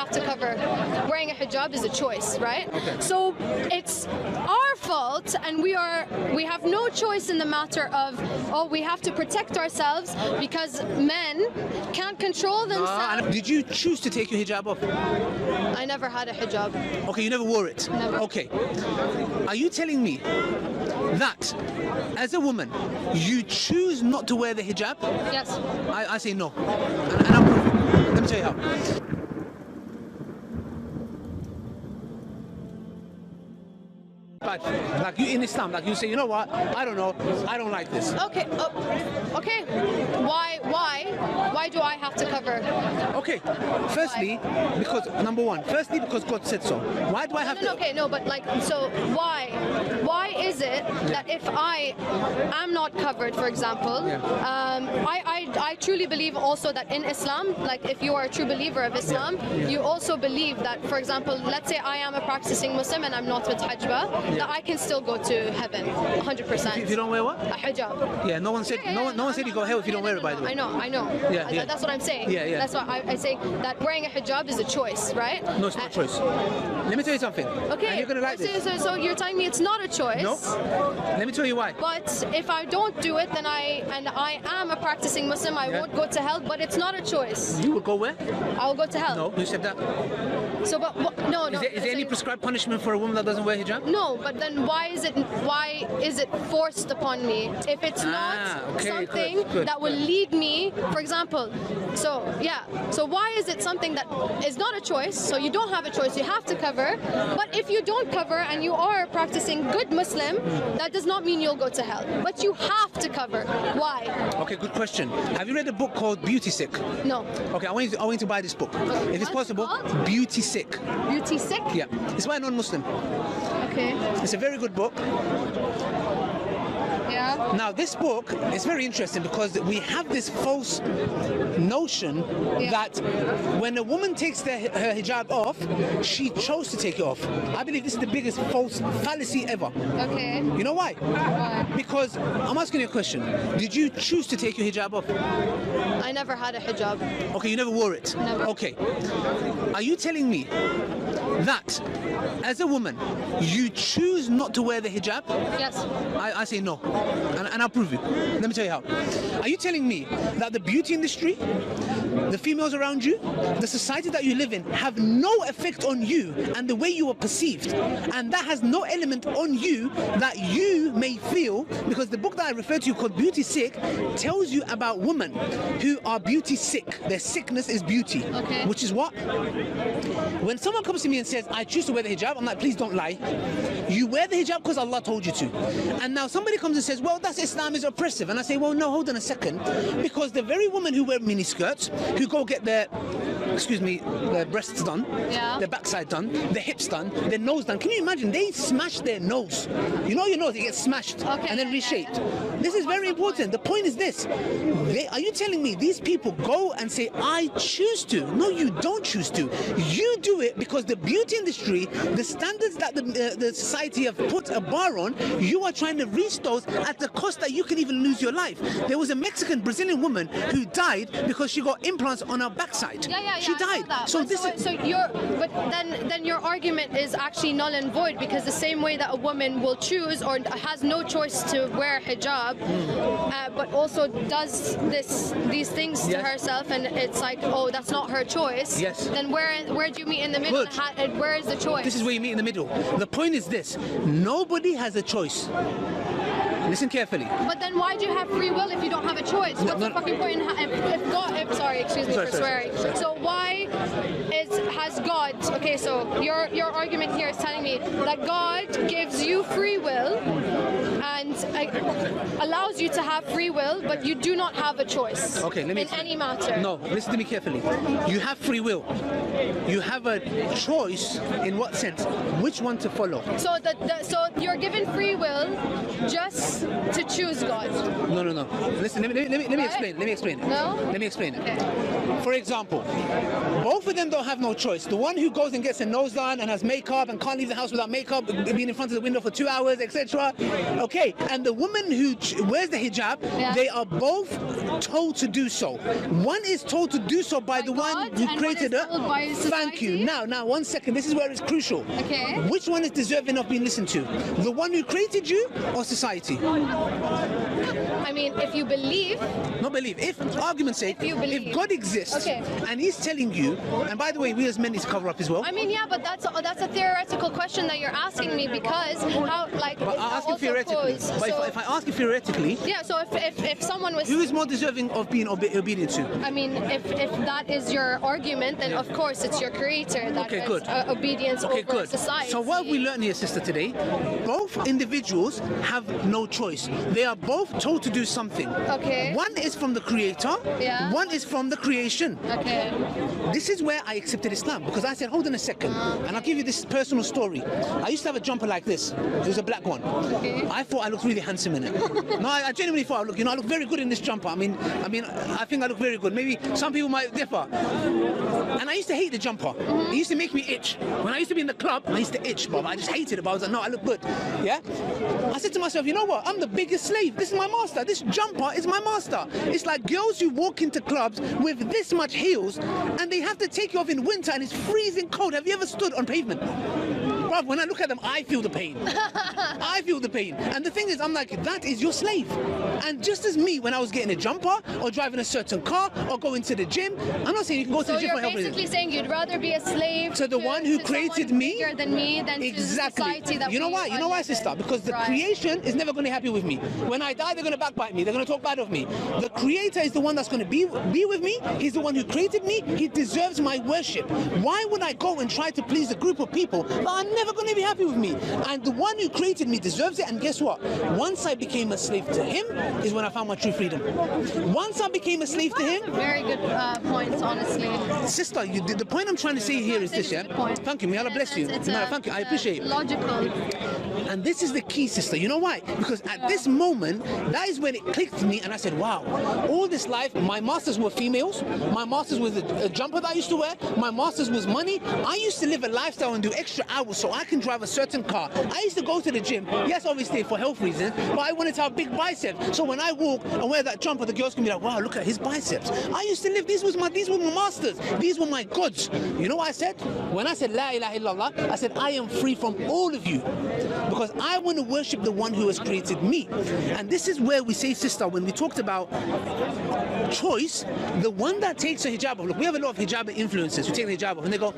have to cover. Wearing a hijab is a choice, right? Okay. So it's our fault, and we have no choice in the matter of, oh, we have to protect ourselves because men can't control themselves. Did you choose to take your hijab off? I never had a hijab. Okay, you never wore it? Never. Okay. Are you telling me that as a woman, you choose not to wear the hijab? Yes. I say no. And I'll prove it. Let me tell you how. Like you in Islam, like you say, you know what? I don't know. I don't like this. Okay. Okay. Why do I have to cover? Okay. Firstly, because number one. Firstly, because God said so. Why do I have to? Okay, no, but like, so why? Why is it that if I am not covered, for example, I truly believe also that in Islam, like if you are a true believer of Islam, you also believe that, for example, let's say I am a practicing Muslim and I'm not with hijab, that I can still go to heaven, 100%. If you don't wear what? A hijab. Yeah, no one said no one said you go hell if you don't wear it, by the way. I know. Yeah. That's what I'm saying. Yeah. That's why I say that wearing a hijab is a choice, right? No, it's not a choice. Let me tell you something. Okay. And you're gonna like this. So you're telling me it's not a choice. No. Let me tell you why. But if I don't do it, then I am a practicing Muslim, I won't go to hell. But it's not a choice. You will go where? I will go to hell. No, who said that? So, but no. Is there any prescribed punishment for a woman that doesn't wear hijab? No, but then why is it forced upon me? If it's not something that will lead me, for example, so why is it something that is not a choice? So you don't have a choice, you have to cover. But if you don't cover and you are a practicing good Muslim, that does not mean you'll go to hell. But you have to cover. Why? Okay, good question. Have you read a book called Beauty Sick? No. Okay, I want you to buy this book. If it's possible, Beauty Sick. Beauty Sick? Yeah. It's by a non-Muslim. Okay. It's a very good book. Yeah. Now, this book is very interesting because we have this false notion that when a woman takes her hijab off, she chose to take it off. I believe this is the biggest false fallacy ever. Okay. You know why? Why? Because I'm asking you a question. Did you choose to take your hijab off? I never had a hijab. Okay, you never wore it? Never. Okay. Are you telling me that as a woman, you choose not to wear the hijab? Yes. I say no. And I'll prove you. Let me tell you how. Are you telling me that the beauty industry, the females around you, the society that you live in have no effect on you and the way you are perceived, and that has no element on you that you may feel? Because the book that I referred to called Beauty Sick tells you about women who are beauty sick. Their sickness is beauty. Okay. Which is what? When someone comes to me and says, I choose to wear the hijab, I'm like, please don't lie. You wear the hijab because Allah told you to. And now somebody comes and says, well, that's Islam is oppressive. And I say, well, no, hold on a second. Because the very women who wear miniskirts, who go get their breasts done, their backside done, their hips done, their nose done. Can you imagine? They smash their nose. You know your nose, it gets smashed and then reshaped. This is very important. The point is this. Are you telling me these people go and say, I choose to? No, you don't choose to. You do it because the beauty industry, the standards that the society have put a bar on, you are trying to reach those at the cost that you can even lose your life. There was a Mexican Brazilian woman who died because she got implants on her backside. She died. So then your argument is actually null and void, because the same way that a woman will choose or has no choice to wear hijab, but also does these things to herself, and it's like, oh, that's not her choice. Yes. Then where do you meet in the middle? Where is the choice? This is where you meet in the middle. The point is this: nobody has a choice. Listen carefully. But then why do you have free will if you don't have a choice? What's the fucking point in sorry, excuse me for swearing. So why has God, okay, so your argument here is telling me that God gives you free will and allows you to have free will, but you do not have a choice in any matter. No, listen to me carefully. You have free will. You have a choice in what sense? Which one to follow? So so you're given free will just to choose God. No. Listen, let me explain. Let me explain it. No? Let me explain it. Okay. For example, both of them don't have no choice. The one who goes and gets a nose done and has makeup and can't leave the house without makeup, being in front of the window for 2 hours, etc. Okay, and the woman who wears the hijab, they are both told to do so. One is told to do so by the one who created her. Thank you. Now, 1 second. This is where it's crucial. Okay. Which one is deserving of being listened to? The one who created you or society? I mean, if you believe. Not believe. If, argument's sake, if God exists and He's telling you, and by the way, we as men need to cover up as well. I mean, yeah, but that's a theoretical question that you're asking me because how, like. But I ask you theoretically. But if I ask you theoretically. Yeah. So if someone was. Who is more deserving of being obedient to? I mean, if that is your argument, then of course it's your creator that has obedience over society. So what have we learned here, sister, today? Both individuals have no choice. They are both told to do something. Okay. One is from the creator. Yeah. One is from the creation. Okay. This is where I accepted Islam because I said, hold on a second, and I'll give you this personal story. I used to have a jumper like this. It was a black one. Okay. I thought I looked really handsome in it. No, I genuinely thought I look very good in this jumper. I mean, I think I look very good. Maybe some people might differ. And I used to hate the jumper. It used to make me itch. When I used to be in the club, I used to itch, but I just hated it. But I was like, no, I look good. Yeah? I said to myself, you know what? I'm the biggest slave. This is my master. This jumper is my master. It's like girls who walk into clubs with this much heels and they have to take you off in winter and it's freezing cold. Have you ever stood on pavement? Bruv, when I look at them, I feel the pain. I feel the pain. And the thing is, I'm like, that is your slave. And just as me, when I was getting a jumper or driving a certain car or going to the gym, I'm not saying you can go to the gym for help. So you're basically saying you'd rather be a slave to the one who created me bigger than me than to the society that you know why? You know why, sister? Because the creation is never going to be happy with me. When I die, they're going to backbite me. They're going to talk bad of me. The creator is the one that's going to be with me. He's the one who created me. He deserves my worship. Why would I go and try to please a group of people that are never going to be happy with me? And the one who created me deserves it. And guess what? Once I became a slave to him is when I found my true freedom. Once I became a slave to him. Very good points, honestly. Sister, the point I'm trying to say here is this, yeah? Thank you. May Allah bless you. No, thank you. I appreciate it. Logical. And this is the key, sister. You know why? Because at this moment, that is when it clicked to me and I said, wow, all this life, my masters were females. My masters was a jumper that I used to wear. My masters was money. I used to live a lifestyle and do extra hours so I can drive a certain car. I used to go to the gym. Yes, obviously for health reasons, but I wanted to have big biceps. So when I walk and wear that jumper, the girls can be like, wow, look at his biceps. I used to live, these were my masters. These were my gods. You know what I said? When I said La ilaha illallah, I said, I am free from all of you. Because I want to worship the one who has created me. And this is where we say, sister, when we talked about choice, the one that takes a hijab off, look, we have a lot of hijab influencers who take the hijab off and they go,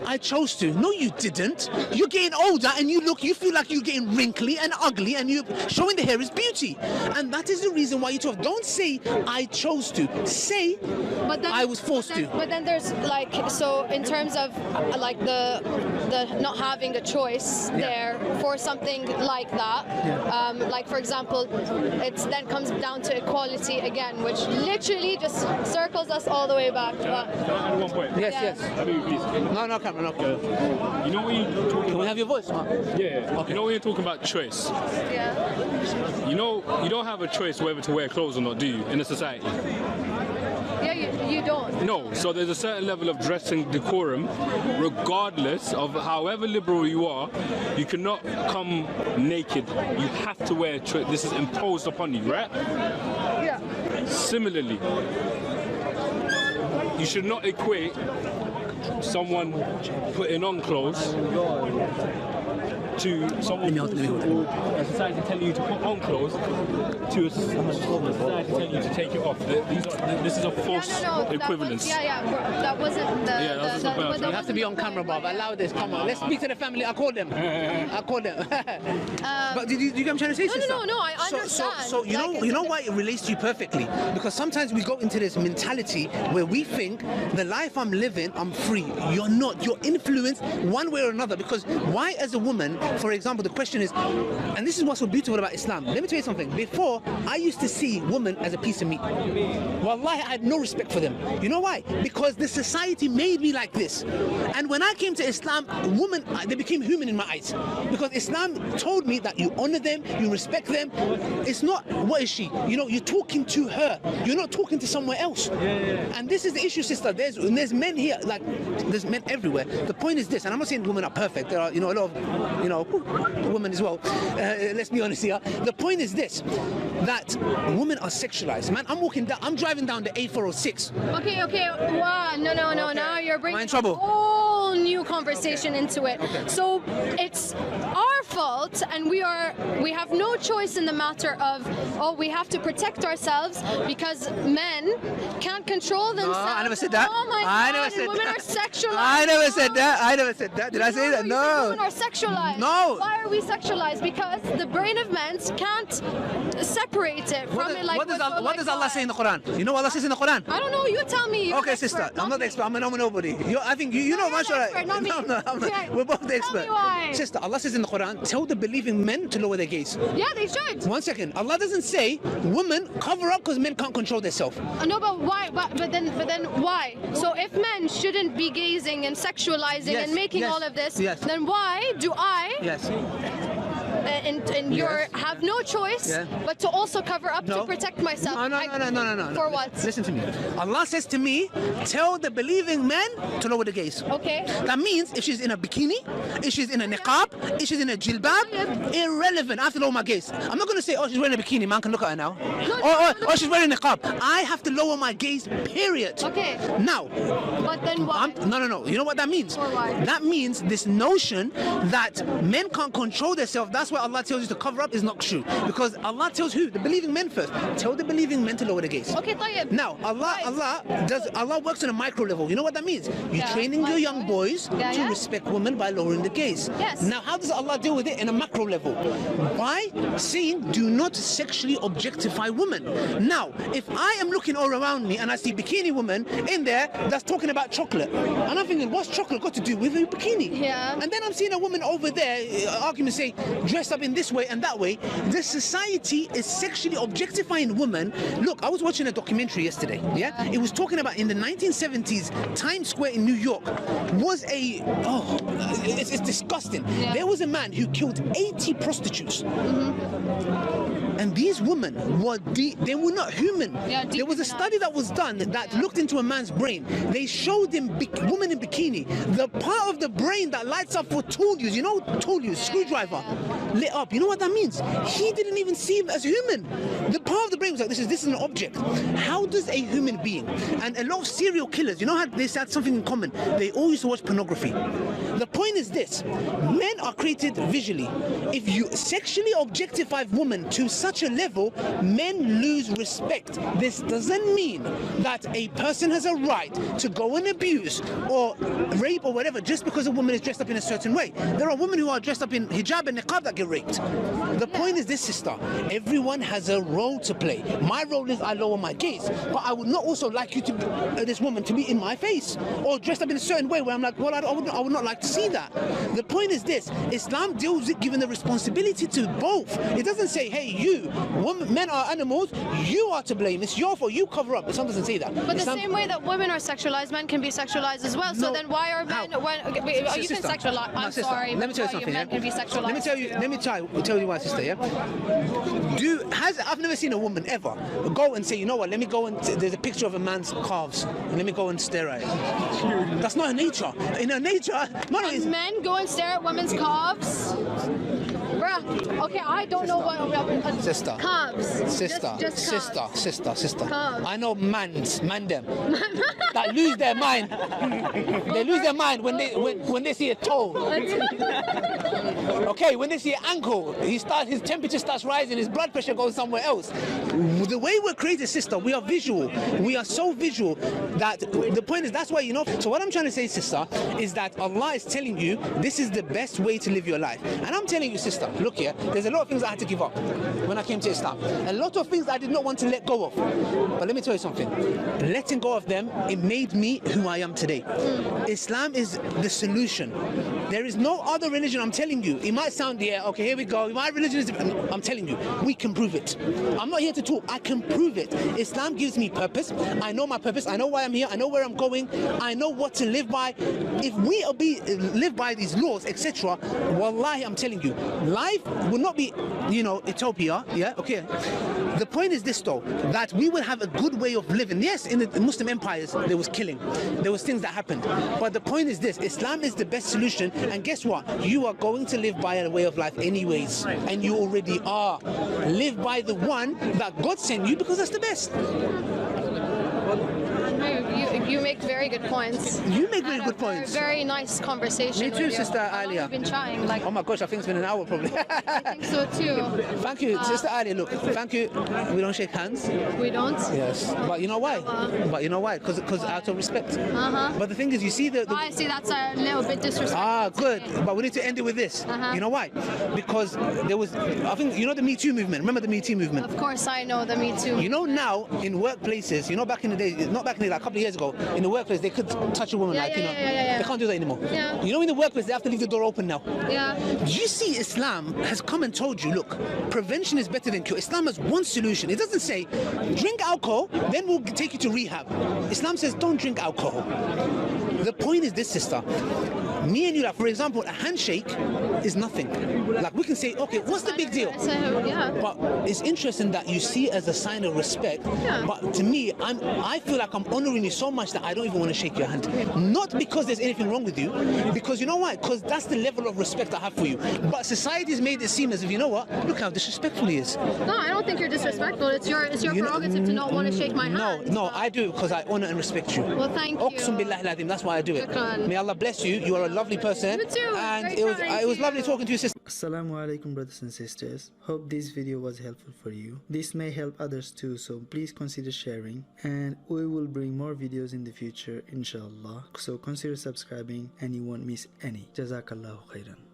I chose to. No, you didn't. You're getting older and you feel like you're getting wrinkly and ugly and you're showing the hair is beauty. And that is the reason why you talk. Don't say, I chose to. Say, I was forced to. But then there's like, so in terms of like the not having a choice there for something like that, like for example, it then comes down to equality again, which literally just circles us all the way back. Can I add one point? Yes. No, camera, no. You know when you're talking. Can we have your voice? Yeah. Okay. You know when you're talking about choice. Yeah. You know you don't have a choice whether to wear clothes or not, do you? In a society. Yeah, you don't. No, so there's a certain level of dressing decorum, regardless of however liberal you are. You cannot come naked. You have to wear. This is imposed upon you, right? Yeah. Similarly, you should not equate someone putting on clothes to someone a society telling you to put on clothes to a society telling you to take it off. This is a false equivalence. That wasn't the... You have to be on camera, Bob. Allow this. Come on. Let's speak to the family. I called them. But did you get what I'm trying to say, sister? No, I understand. So you know why it relates to you perfectly? Because sometimes we go into this mentality where we think the life I'm living, I'm free. You're not. You're influenced one way or another. Because why, as a woman, for example, the question is, and this is what's so beautiful about Islam. Let me tell you something. Before, I used to see women as a piece of meat. Wallahi, I had no respect for them. You know why? Because the society made me like this. And when I came to Islam, women, they became human in my eyes. Because Islam told me that you honor them, you respect them. It's not, what is she? You know, you're talking to her. You're not talking to somewhere else. And this is the issue, sister. There's men here, like, there's men everywhere. The point is this, and I'm not saying women are perfect. There are, you know, a lot of, you know, women as well. Let's be honest here. The point is this, that women are sexualized. Man, I'm driving down the A406. Okay. Wow. No. Okay. Now you're bringing in trouble. a whole new conversation into it. Okay. So it's our fault, and we have no choice in the matter of, we have to protect ourselves because men can't control themselves. No, I never said that. Oh my I God, never said women that. are sexualized. I never said that. Did I say that? You No. said women are sexualized. No. Why are we sexualized? Because the brain of men can't separate it from it. Like what does Allah say in the Quran? You know what Allah says in the Quran? I don't know. You tell me. You're Okay, the sister, expert, I'm not the me. expert. I'm nobody. I think you know you're much. the expert, not me. No, I'm not. Okay. We're both the Tell expert. me why. Sister, Allah says in the Quran, tell the believing men to lower their gaze. Yeah, they should. 1 second. Allah doesn't say women cover up because men can't control themselves. No, but why? But then why? So if men shouldn't be gazing and sexualizing Yes, and making yes, all of this, yes. then why do I Yes. and Yes. have no choice Yeah. but to also cover up No. to protect myself? No. For what? Listen to me. Allah says to me, tell the believing men to lower the gaze. Okay. That means if she's in a bikini, if she's in a niqab, if she's in a jilbab, irrelevant. I have to lower my gaze. I'm not going to say, she's wearing a bikini, man can look at her now. Or she's wearing a niqab. I have to lower my gaze, period. Okay. Now, But then why? no. You know what that means? Or why? That means this notion that men can't control themselves, that's why Allah tells you to cover up, is not true. Because Allah tells who? The believing men first. Tell the believing men to lower the gaze. Okay, طيب. Now, Allah works on a micro level. You know what that means? You're Yeah. training your young boys Yeah, to yeah. respect women by lowering the gaze. Yes. Now, how does Allah deal with it in a macro level? By saying, do not sexually objectify women. Now, if I am looking all around me and I see bikini women in there that's talking about chocolate, and I'm thinking, what's chocolate got to do with a bikini? Yeah. And then I'm seeing a woman over there, arguments say, dressed up in this way and that way. The society is sexually objectifying women. Look, I was watching a documentary yesterday. Yeah, it was talking about in the 1970s, Times Square in New York was it's disgusting. Yeah. There was a man who killed 80 prostitutes. And these women they were not human. Yeah, there was a study that was done that looked into a man's brain. They showed him woman in bikini. The part of the brain that lights up for tool use, you know, tool use, screwdriver, lit up. You know what that means? He didn't even see him as human. The part of the brain was like, this is an object. How does a human being, and a lot of serial killers, you know how they had something in common? They all used to watch pornography. The point is this, men are created visually. If you sexually objectify women to such a level, men lose respect. This doesn't mean that a person has a right to go and abuse or rape or whatever just because a woman is dressed up in a certain way. There are women who are dressed up in hijab and niqab that get raped. The point is this, sister, everyone has a role to play. My role is I lower my gaze, but I would not also like you to, this woman, to be in my face or dressed up in a certain way where I'm like, well, I would not like to see that. The point is this, Islam deals with giving the responsibility to both. It doesn't say, hey, you, men are animals, you are to blame, it's your fault, you cover up. Islam doesn't say that. But Islam, the same way that women are sexualized, men can be sexualized as well. So No. then why are men? How? You can sexualize. I'm sister, sorry. let me tell you but something. Men can be sexualized. Let me tell you why, sister. Yeah. I've never seen a woman ever go and say, you know what? Let me go and there's a picture of a man's calves, and let me go and stare at it. That's not her nature. In her nature, And men go and stare at women's calves. Bruh. Okay, I don't know what. Sister. Calves. Sister, Just calves. sister. Calves. I know man them that lose their mind. They lose their mind when they see a toe. Okay, when they see an ankle, his temperature starts rising, his blood pressure goes somewhere else. The way we're created, sister, we are visual. We are so visual that the point is, that's why, you know. So what I'm trying to say, sister, is that Allah is telling you this is the best way to live your life. And I'm telling you, sister, look here, there's a lot of things I had to give up when I came to Islam. A lot of things I did not want to let go of. But let me tell you something. Letting go of them, it made me who I am today. Islam is the solution. There is no other religion, I'm telling you. It might sound, yeah, okay, here we go. My religion is, I'm telling you, we can prove it. I'm not here to talk, I can prove it. Islam gives me purpose. I know my purpose. I know why I'm here. I know where I'm going. I know what to live by. If we live by these laws, etc., wallahi, I'm telling you, life will not be, utopia. Yeah, okay. The point is this though, that we will have a good way of living. Yes, in the Muslim empires, there was killing. There was things that happened. But the point is this, Islam is the best solution. And guess what? You are going to live by a way of life anyways. And you already are. Live by the one that God sent you, because that's the best. You make very good points. You make very good points. Very nice conversation. Me too, Sister Alia. I've been trying. Oh my gosh, I think it's been an hour probably. I think so too. Thank you, Sister Alia. Look, thank you. We don't shake hands. We don't? Yes. But you know why? Because out of respect. But the thing is, you see I see that's a little bit disrespectful. Ah, good. But we need to end it with this. You know why? Because there was, I think, the Me Too movement. Remember the Me Too movement? Of course I know the Me Too. Now in workplaces, back in the day, not back in the day, like a couple of years ago, in the workplace they could touch a woman, they can't do that anymore. Yeah. In the workplace they have to leave the door open now. Yeah. You see, Islam has come and told you, look, prevention is better than cure. Islam has one solution. It doesn't say drink alcohol, then we'll take you to rehab. Islam says don't drink alcohol. The point is this, sister. Me and you, like, for example, a handshake is nothing. Like, we can say, okay, what's the big deal? But it's interesting that you see it as a sign of respect. Yeah. But to me, I feel like I'm honoring you so much that I don't even want to shake your hand. Not because there's anything wrong with you, because you know why? Because that's the level of respect I have for you. But society's made it seem as if, you know what? Look how disrespectful he is. No, I don't think you're disrespectful. It's your prerogative to not want to shake my hand. No, I do it because I honor and respect you. Well, thank you. Aqsam billahi al-azim, that's why I do it. Shukran. May Allah bless you. You are a lovely person. You too. And Great it was lovely talking to you, sister. Assalamu alaikum, brothers and sisters. Hope this video was helpful for you. This may help others too, so please consider sharing, and we will bring more videos in the future, inshallah. So consider subscribing and you won't miss any. Jazakallahu khairan.